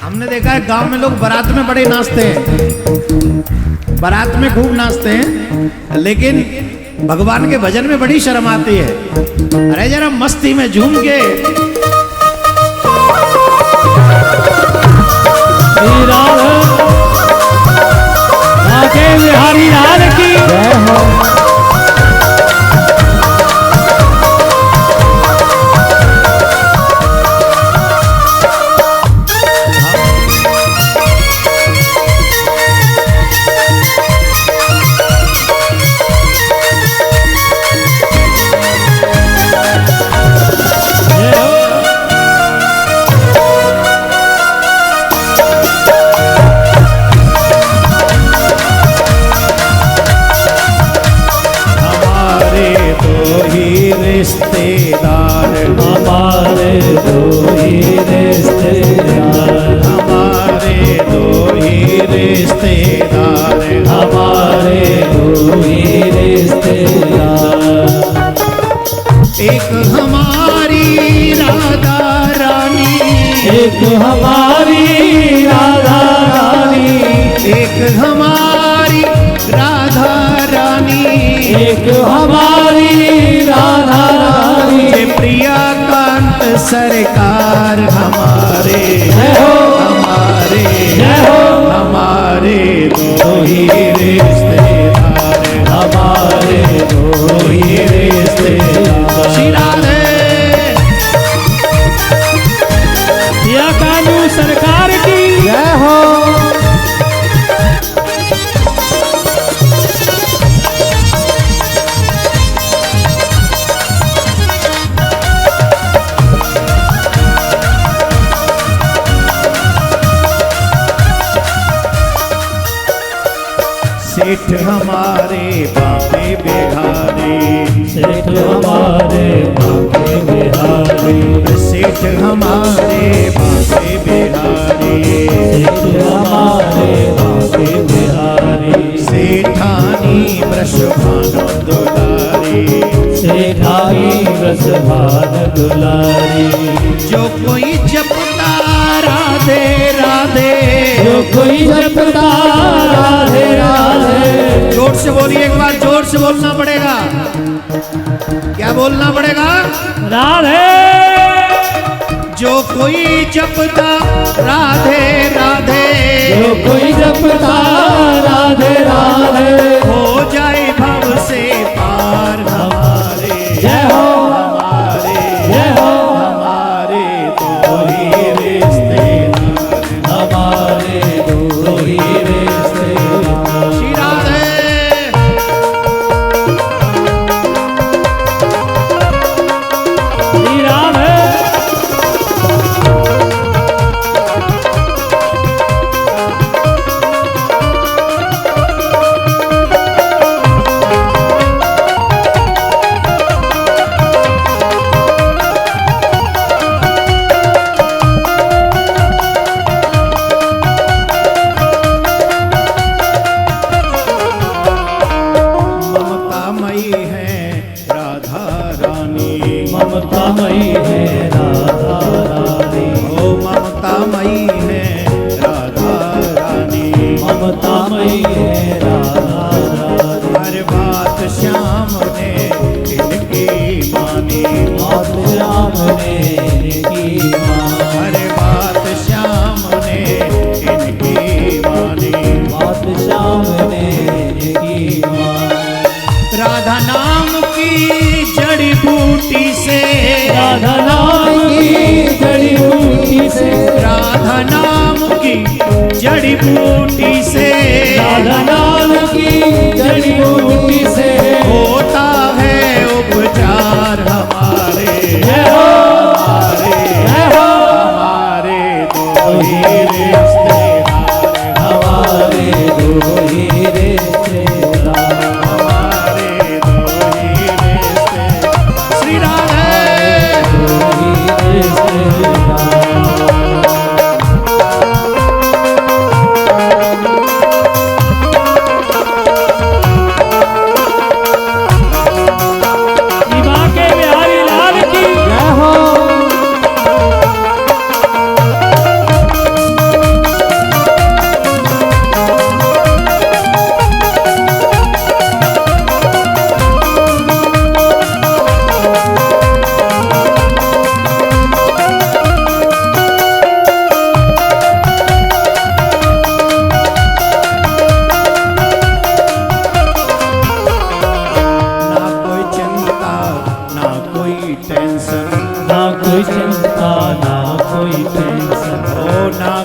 हमने देखा है गांव में लोग बारात में बड़े नाचते हैं, बारात में खूब नाचते हैं, लेकिन भगवान के भजन में बड़ी शर्म आती है। अरे जरा मस्ती में झूम के बिहारी लाल की जय हो। रिश्तेदार हमारे दो ही रिश्तेदार, हमारे दो ही रिश्तेदार, हमारे दो ही रिश्तेदार। एक हमारी राधा रानी, एक हमारी राधा रानी, एक हमारी राधा रानी, एक हमारी राधा रानी। प्रिया कांत सरकार हमारे हमारे हमारे दो ही रिश्तेदार, हमारे दो ही रिश्तेदार। श्री राधे प्रिया कानू सरकार की जय हो। सेठ हमारे बापे बिहारी, सेठ हमारे बापे बिहारी, सेठ हमारे बापे बिहारी, सेठ हमारे बापे बिहारी। सेठानी वृषभानु दुलारी, सेठानी वृषभानु दुलारी। जो कोई जपता राधे राधे, जो कोई जपता राधे राधे। जोर से बोलिए, एक बार जोर से बोलना पड़ेगा। क्या बोलना पड़ेगा? राधे। जो कोई जपता राधे राधे, जो कोई जपता राधे राधे। हो जाए भव से पार हमारे जय हो, हमारे जय हो। हमारे दो ही रिश्तेदार, हमारे दो ही रिश्तेदार। श्री राधे श्री राधे। ममतामयी है राधा रानी, ममतामयी है राधा रानी, ओ ममतामयी है राधा रानी, ममतामयी है राधा रानी। हर बात श्याम ने इनकी मानी, बात श्याम ने इनकी मानी, हर बात श्याम ने इनकी मानी। बात श्याम ने इनकी मानी। राधा नाम की जड़ी बूटी से, राधा नाम की जड़ी बूटी से, राधा नाम की जड़ी बूटी से, राधा नाम की जड़ी बूटी से होता है उपचार हमारे जय हो, हमारे जय हो। हमारे दो ही रिश्तेदार, हमारे दो ही रिश्तेदार, हमारे दो ही रिश्तेदार। श्री राधे दो ही रिश्तेदार।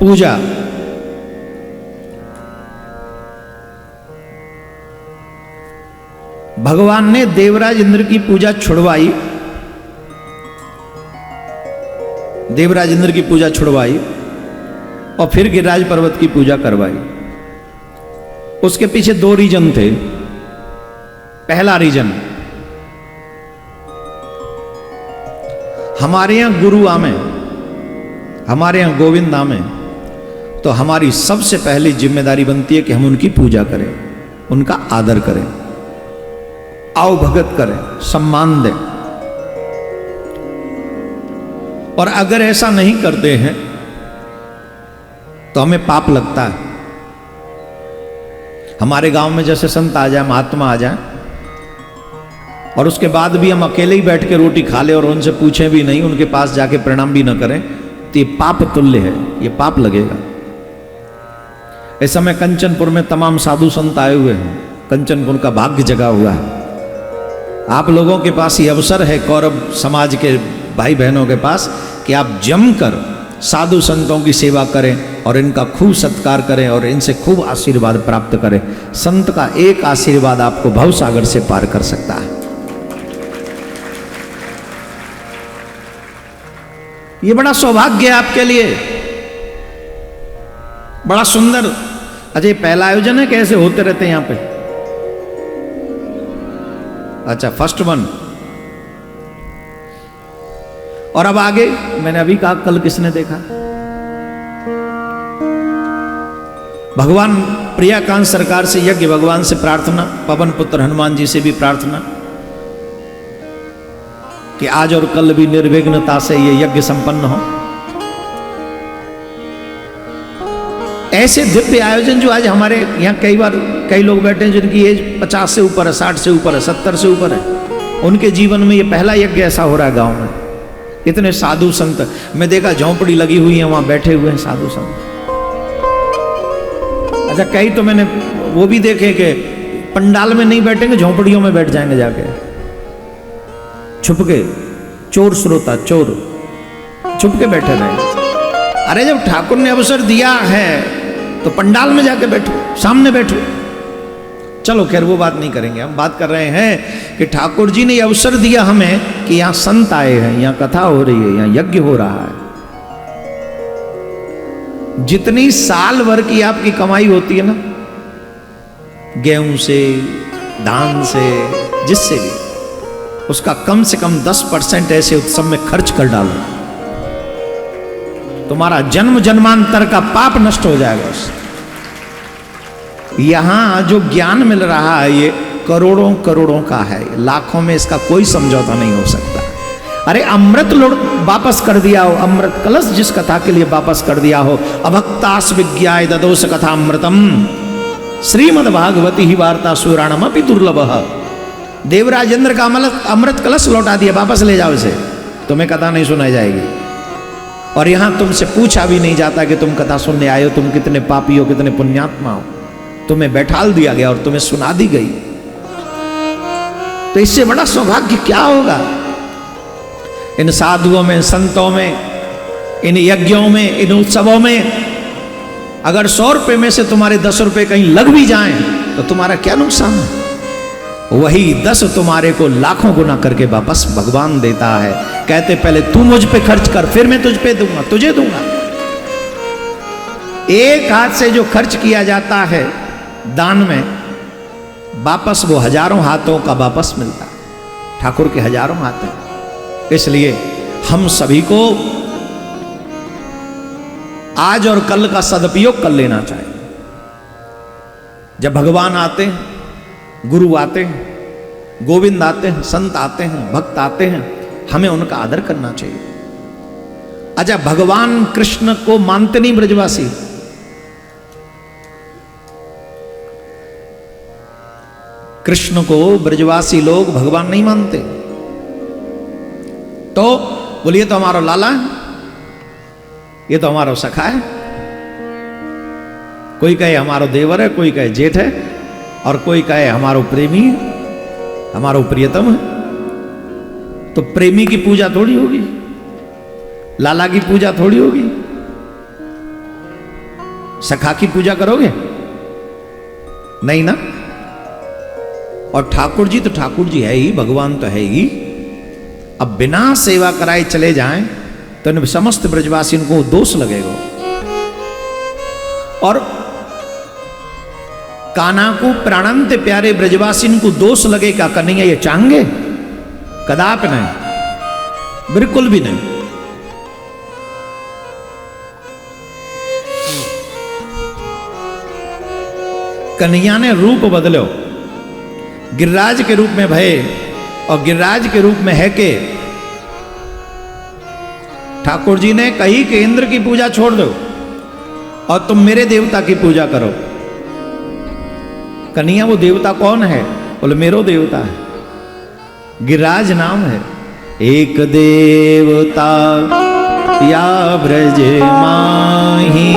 पूजा। भगवान ने देवराज इंद्र की पूजा छुड़वाई, देवराज इंद्र की पूजा छुड़वाई और फिर गिरिराज पर्वत की पूजा करवाई। उसके पीछे दो रीजन थे। पहला रीजन, हमारे यहां गुरु आमे, हमारे यहां गोविंद आमे, तो हमारी सबसे पहली जिम्मेदारी बनती है कि हम उनकी पूजा करें, उनका आदर करें, आओ भगत करें, सम्मान दें। और अगर ऐसा नहीं करते हैं तो हमें पाप लगता है। हमारे गांव में जैसे संत आ जाए, महात्मा आ जाए, और उसके बाद भी हम अकेले ही बैठ के रोटी खा ले और उनसे पूछें भी नहीं, उनके पास जाके प्रणाम भी न करें, तो ये पाप तुल्य है, ये पाप लगेगा। इस समय कंचनपुर में तमाम साधु संत आए हुए हैं, कंचनपुर का भाग्य जगा हुआ है। आप लोगों के पास ये अवसर है, कौरव समाज के भाई बहनों के पास, कि आप जमकर साधु संतों की सेवा करें और इनका खूब सत्कार करें और इनसे खूब आशीर्वाद प्राप्त करें। संत का एक आशीर्वाद आपको भवसागर से पार कर सकता है। ये बड़ा सौभाग्य है आपके लिए, बड़ा सुंदर। अच्छा, पहला आयोजन है, कैसे होते रहते हैं यहां पे? अच्छा, फर्स्ट वन। और अब आगे, मैंने अभी कहा, कल किसने देखा? भगवान प्रियाकांत सरकार से यज्ञ, भगवान से प्रार्थना, पवन पुत्र हनुमान जी से भी प्रार्थना कि आज और कल भी निर्विघ्नता से ये यज्ञ संपन्न हो। ऐसे दिव्य आयोजन जो आज हमारे यहाँ कई लोग बैठे हैं जिनकी एज 50 से ऊपर है, 60 से ऊपर है, 70 से ऊपर है, उनके जीवन में ये पहला यज्ञ ऐसा हो रहा है गांव में। इतने साधु संत, मैं देखा झोंपड़ी लगी हुई है, वहां बैठे हुए हैं साधु संत। अच्छा, कई तो मैंने वो भी देखे कि पंडाल में नहीं बैठेंगे, झोंपड़ियों में बैठ जाएंगे जाके छुप के। चोर श्रोता, चोर छुप के बैठे रहे। अरे जब ठाकुर ने अवसर दिया है तो पंडाल में जाके बैठो, सामने बैठो। चलो खैर, वो बात नहीं करेंगे। हम बात कर रहे हैं कि ठाकुर जी ने अवसर दिया हमें कि यहां संत आए हैं, यहां कथा हो रही है, यहां यज्ञ हो रहा है। जितनी साल भर की आपकी कमाई होती है ना, गेहूं से, धान से, जिससे भी, उसका कम से कम 10% ऐसे उत्सव में खर्च कर डालो, तुम्हारा जन्म जन्मांतर का पाप नष्ट हो जाएगा उससे। यहां जो ज्ञान मिल रहा है ये करोड़ों करोड़ों का है, लाखों में इसका कोई समझौता नहीं हो सकता। अरे अमृत लोड वापस कर दिया हो, अमृत कलश जिस कथा के लिए वापस कर दिया हो, अभक्तास विज्ञाय ददोष कथा अमृतम श्रीमद् भागवती ही वार्ता सुराणम अपि दुर्लभ। देवराज इंद्र का अमृत कलश लौटा दिया, वापस ले जाओ इसे, तुम्हें कथा नहीं सुनाई जाएगी। और यहां तुमसे पूछा भी नहीं जाता कि तुम कथा सुनने आए हो, तुम कितने पापी हो, कितने पुण्यात्मा हो। तुम्हें बैठाल दिया गया और तुम्हें सुना दी गई। तो इससे बड़ा सौभाग्य क्या होगा? इन साधुओं में, संतों में, इन यज्ञों में, इन उत्सवों में अगर 100 रुपए में से तुम्हारे 10 रुपए कहीं लग भी जाएं तो तुम्हारा क्या नुकसान है? वही 10 तुम्हारे को लाखों गुना करके वापस भगवान देता है। कहते पहले तू मुझ पे खर्च कर, फिर मैं तुझ पे दूंगा, तुझे दूंगा। एक हाथ से जो खर्च किया जाता है दान में, वापस वो हजारों हाथों का वापस मिलता है। ठाकुर के हजारों हाथ हैं। इसलिए हम सभी को आज और कल का सदुपयोग कर लेना चाहिए। जब भगवान आते हैं, गुरु आते हैं, गोविंद आते हैं, संत आते हैं, भक्त आते हैं, हमें उनका आदर करना चाहिए। अच्छा, भगवान कृष्ण को मानते नहीं ब्रजवासी? कृष्ण को ब्रजवासी लोग भगवान नहीं मानते। तो बोलिए, तो हमारा लाला है, ये तो हमारा सखा है। कोई कहे हमारा देवर है, कोई कहे जेठ है, और कोई कहे हमारा प्रेमी है, हमारा प्रियतम है। तो प्रेमी की पूजा थोड़ी होगी, लाला की पूजा थोड़ी होगी। सखा की पूजा करोगे? नहीं ना। और ठाकुर जी तो ठाकुर जी है ही, भगवान तो है ही। अब बिना सेवा कराए चले जाएं तो इन समस्त ब्रजवासियों को दोष लगेगा। और कान्हा को प्राणंत प्यारे ब्रजवासियों को दोष लगेगा, कन्हैया ये चाहेंगे? कदापि नहीं, बिल्कुल भी नहीं। कन्हैया ने रूप बदलो, गिरिराज के रूप में भये और गिरिराज के रूप में है के ठाकुर जी ने कही कि इंद्र की पूजा छोड़ दो और तुम मेरे देवता की पूजा करो। कन्हैया वो देवता कौन है? बोले मेरो देवता है, गिरिराज नाम है। एक देवता या ब्रज माही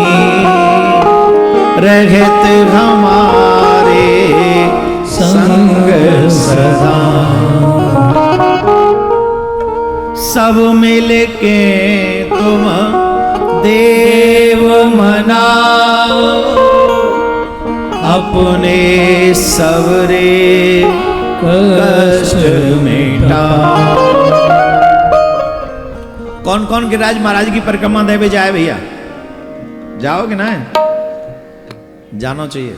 रहत हमारे संग सदा, सब मिल के तुम देव मनाओ, अपने सबरे कष्ट मिटाओ। कौन कौन गिरिराज महाराज की परिक्रमा देवे जाए भैया? जाओगे ना? जाना चाहिए।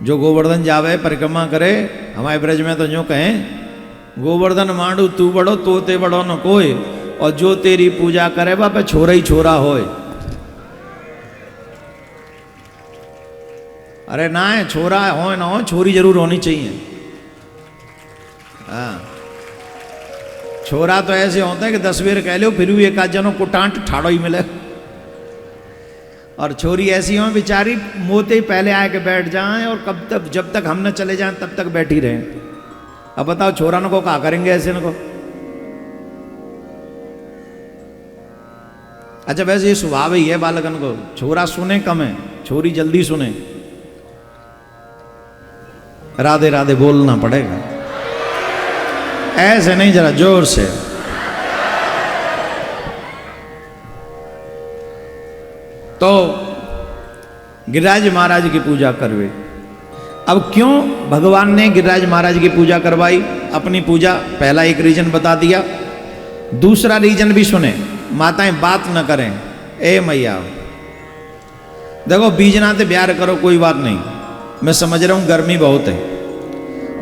जो गोवर्धन जावे परिक्रमा करे, हमारे ब्रज में तो यूं कहें, गोवर्धन मांडू तू बड़ो तोते बड़ो न कोई, और जो तेरी पूजा करे बापे छोरा ही छोरा होए। अरे ना है, छोरा हो ना हो, छोरी जरूर होनी चाहिए। हाँ, छोरा तो ऐसे होता है कि 10 बेर कह लो फिर भी एक आध जनों को टांट ठाड़ो ही मिले, और छोरी ऐसी हो बेचारी मोते ही पहले आके बैठ जाएं और कब तक, जब तक हम न चले जाएं तब तक बैठी रहें। अब बताओ छोरा न को क्या करेंगे ऐसे न को? अच्छा वैसे ये स्वभाव ही है बालकन को, छोरा सुने कम है, छोरी जल्दी सुने। राधे राधे बोलना पड़ेगा, ऐसे नहीं, जरा जोर से। तो गिरिराज महाराज की पूजा करवे। अब क्यों भगवान ने गिरिराज महाराज की पूजा करवाई? अपनी पूजा, पहला एक रीजन बता दिया। दूसरा रीजन भी सुने, माताएं बात न करें। ए मैया देखो, बीजनाते प्यार करो कोई बात नहीं, मैं समझ रहा हूं गर्मी बहुत है,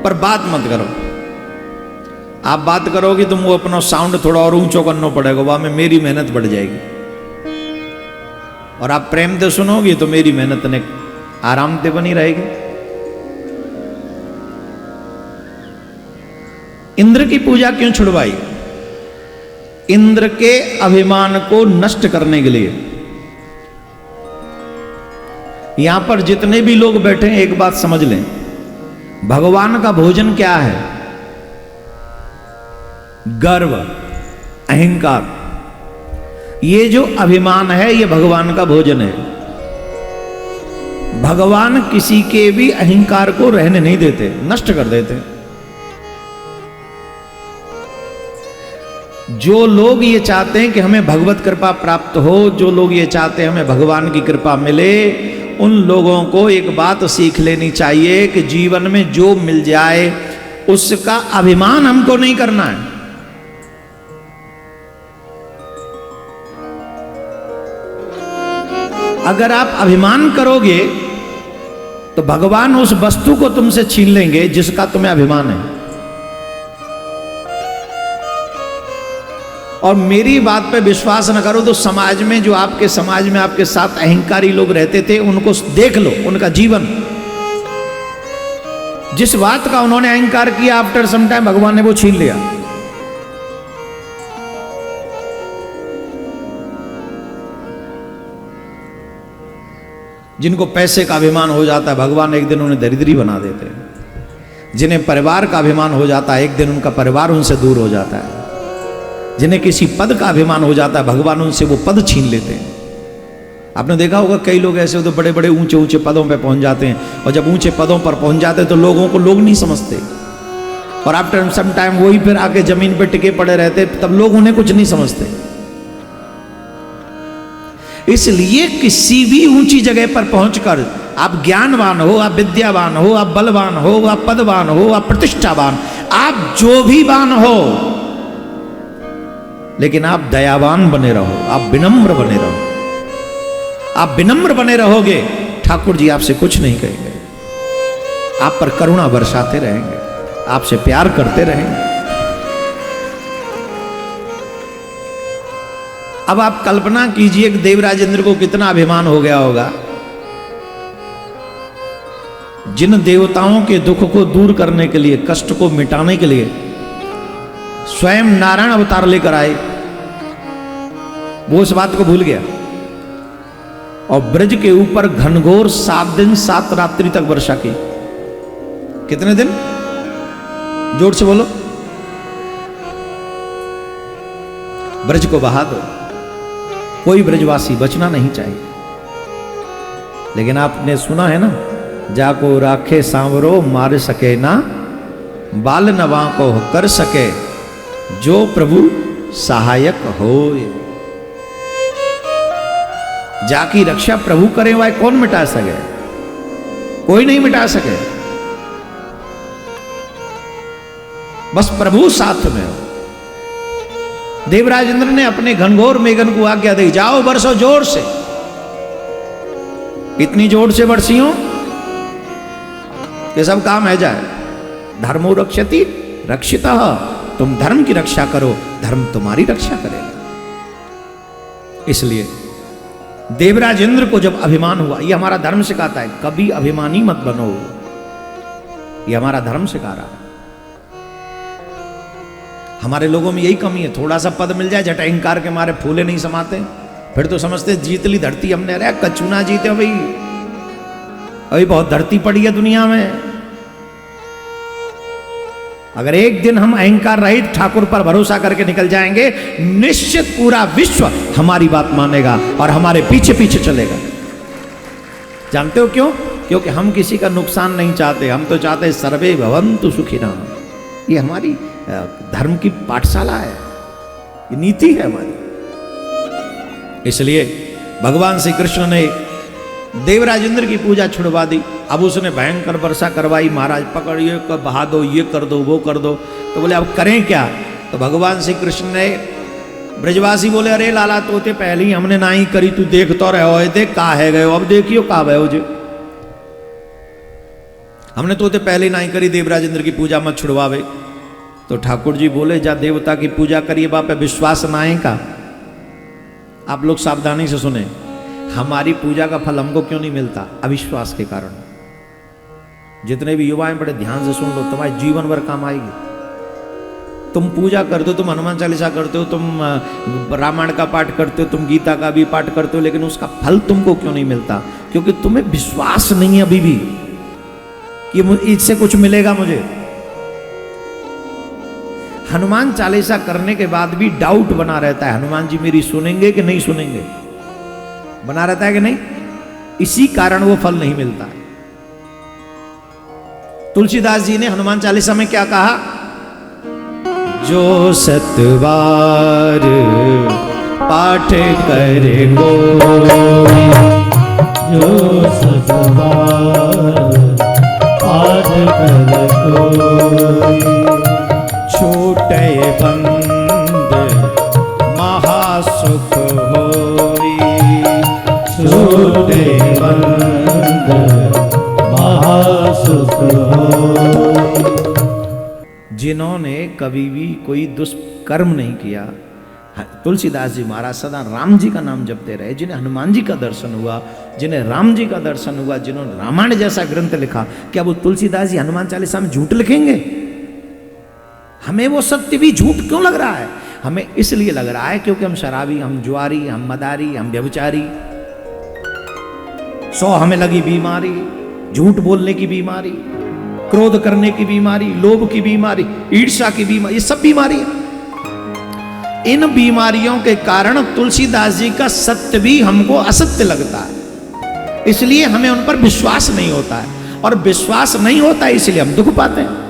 पर बात मत करो। आप बात करोगे तो वो अपना साउंड थोड़ा और ऊंचो करना पड़ेगा, वहां में मेरी मेहनत बढ़ जाएगी। और आप प्रेम से सुनोगे तो मेरी मेहनत ने आराम से बनी रहेगी। इंद्र की पूजा क्यों छुड़वाई? इंद्र के अभिमान को नष्ट करने के लिए। यहां पर जितने भी लोग बैठे हैं एक बात समझ लें, भगवान का भोजन क्या है? गर्व, अहंकार। ये जो अभिमान है ये भगवान का भोजन है। भगवान किसी के भी अहंकार को रहने नहीं देते, नष्ट कर देते। जो लोग ये चाहते हैं कि हमें भगवत कृपा प्राप्त हो, जो लोग ये चाहते हैं हमें भगवान की कृपा मिले, उन लोगों को एक बात सीख लेनी चाहिए कि जीवन में जो मिल जाए उसका अभिमान हमको नहीं करना है। अगर आप अभिमान करोगे तो भगवान उस वस्तु को तुमसे छीन लेंगे जिसका तुम्हें अभिमान है। और मेरी बात पे विश्वास न करो तो समाज में, जो आपके समाज में आपके साथ अहंकारी लोग रहते थे, उनको देख लो, उनका जीवन, जिस बात का उन्होंने अहंकार किया, आफ्टर सम टाइम भगवान ने वो छीन लिया। जिनको पैसे का अभिमान हो जाता है, भगवान एक दिन उन्हें दरिद्री बना देते हैं। जिन्हें परिवार का अभिमान हो जाता है, एक दिन उनका परिवार उनसे दूर हो जाता है। जिन्हें किसी पद का अभिमान हो जाता है, भगवान उनसे वो पद छीन लेते हैं। आपने देखा होगा कई लोग ऐसे होते, बड़े बड़े ऊंचे ऊंचे पदों पे पहुंच जाते हैं, और जब ऊंचे पदों पर पहुंच जाते हैं तो लोगों को लोग नहीं समझते, और आफ्टर सम टाइम वही फिर आके जमीन पे टिके पड़े रहते, तब लोग उन्हें कुछ नहीं समझते। इसलिए किसी भी ऊंची जगह पर पहुंचकर आप ज्ञानवान हो, आप विद्यावान हो, आप बलवान हो, आप पदवान हो, आप प्रतिष्ठावान, आप जो भी वान हो, लेकिन आप दयावान बने रहो, आप विनम्र बने रहो। आप विनम्र बने रहोगे, ठाकुर जी आपसे कुछ नहीं कहेंगे, आप पर करुणा बरसाते रहेंगे, आपसे प्यार करते रहेंगे। अब आप कल्पना कीजिए कि देवराजेंद्र को कितना अभिमान हो गया होगा। जिन देवताओं के दुख को दूर करने के लिए, कष्ट को मिटाने के लिए स्वयं नारायण अवतार लेकर आए, वो उस बात को भूल गया और ब्रज के ऊपर घनघोर 7 दिन 7 रात्रि तक वर्षा की। कितने दिन? जोर से बोलो। ब्रज को बहा दो, कोई ब्रजवासी बचना नहीं चाहिए। लेकिन आपने सुना है ना, जाको राखे सांवरो मार सके ना, बाल नवा को कर सके, जो प्रभु सहायक होए। जाकी रक्षा प्रभु करे, वह कौन मिटा सके? कोई नहीं मिटा सके, बस प्रभु साथ में हो। देवराजेंद्र ने अपने घनघोर मेघन को आज्ञा दी, जाओ बरसो जोर से। इतनी जोर से बरसियों कि सब काम है जाए। धर्मो रक्षति रक्षितः, तुम धर्म की रक्षा करो, धर्म तुम्हारी रक्षा करेगा। इसलिए देवराजेंद्र को जब अभिमान हुआ, ये हमारा धर्म सिखाता है, कभी अभिमानी मत बनो, ये हमारा धर्म सिखा रहा है। हमारे लोगों में यही कमी है, थोड़ा सा पद मिल जाए झट अहंकार के मारे फूले नहीं समाते, फिर तो समझते जीत ली धरती हमने। अरे कच्चू ना जीते भाई, अभी बहुत धरती पड़ी है दुनिया में। अगर एक दिन हम अहंकार रहित ठाकुर पर भरोसा करके निकल जाएंगे, निश्चित पूरा विश्व हमारी बात मानेगा और हमारे पीछे पीछे चलेगा। जानते हो क्यों? क्योंकि हम किसी का नुकसान नहीं चाहते, हम तो चाहते सर्वे भवन्तु सुखिनः। ये हमारी धर्म की पाठशाला है, ये नीति है हमारी। इसलिए भगवान श्री कृष्ण ने देवराजेंद्र की पूजा छुड़वा दी। अब उसने भयंकर वर्षा करवाई, महाराज पकड़िए, बहा दो, ये कर दो, वो कर दो। तो बोले अब करें क्या? तो भगवान श्री कृष्ण ने, ब्रजवासी बोले अरे लाला तोते पहले ही हमने ना ही करी, तू देख तो रहो, देख कहा है गए, अब देखियो कहा भयो जी, हमने तोते पहले ना ही करी, देवराजेंद्र की पूजा मत छुड़वावे। तो ठाकुर जी बोले जा देवता की पूजा करिए, बाप पे विश्वास ना है का? आप लोग सावधानी से सुने, हमारी पूजा का फल हमको क्यों नहीं मिलता? अविश्वास के कारण। जितने भी युवा हैं बड़े ध्यान से सुन लो, तुम्हारे जीवन भर काम आएगी। तुम पूजा करते हो, तुम हनुमान चालीसा करते हो, तुम रामायण का पाठ करते हो, तुम गीता का भी पाठ करते हो, लेकिन उसका फल तुमको क्यों नहीं मिलता? क्योंकि तुम्हें विश्वास नहीं है अभी भी कि इससे कुछ मिलेगा मुझे। हनुमान चालीसा करने के बाद भी डाउट बना रहता है, हनुमान जी मेरी सुनेंगे कि नहीं सुनेंगे, बना रहता है कि नहीं? इसी कारण वो फल नहीं मिलता। तुलसीदास जी ने हनुमान चालीसा में क्या कहा? जो सतवार पाठ करे को, जो सतवार पाठ करे को, छूटे बंद महासुख होई, छूटे बंद महासुख होई। जिन्होंने कभी भी कोई दुष्कर्म नहीं किया, तुलसीदास जी महाराज सदा राम जी का नाम जपते रहे। जिन्हें हनुमान जी का दर्शन हुआ, जिन्हें राम जी का दर्शन हुआ, जिन्होंने रामायण जैसा ग्रंथ लिखा, क्या वो तुलसीदास जी हनुमान चालीसा में झूठ लिखेंगे? हमें वो सत्य भी झूठ क्यों लग रहा है? हमें इसलिए लग रहा है क्योंकि हम शराबी, हम जुआरी, हम मदारी, हम व्यभिचारी, 100 हमें लगी बीमारी, झूठ बोलने की बीमारी, क्रोध करने की बीमारी, लोभ की बीमारी, ईर्ष्या की बीमारी, ये सब बीमारी है। इन बीमारियों के कारण तुलसीदास जी का सत्य भी हमको असत्य लगता है, इसलिए हमें उन पर विश्वास नहीं होता है, और विश्वास नहीं होता है इसलिए हम दुख पाते हैं।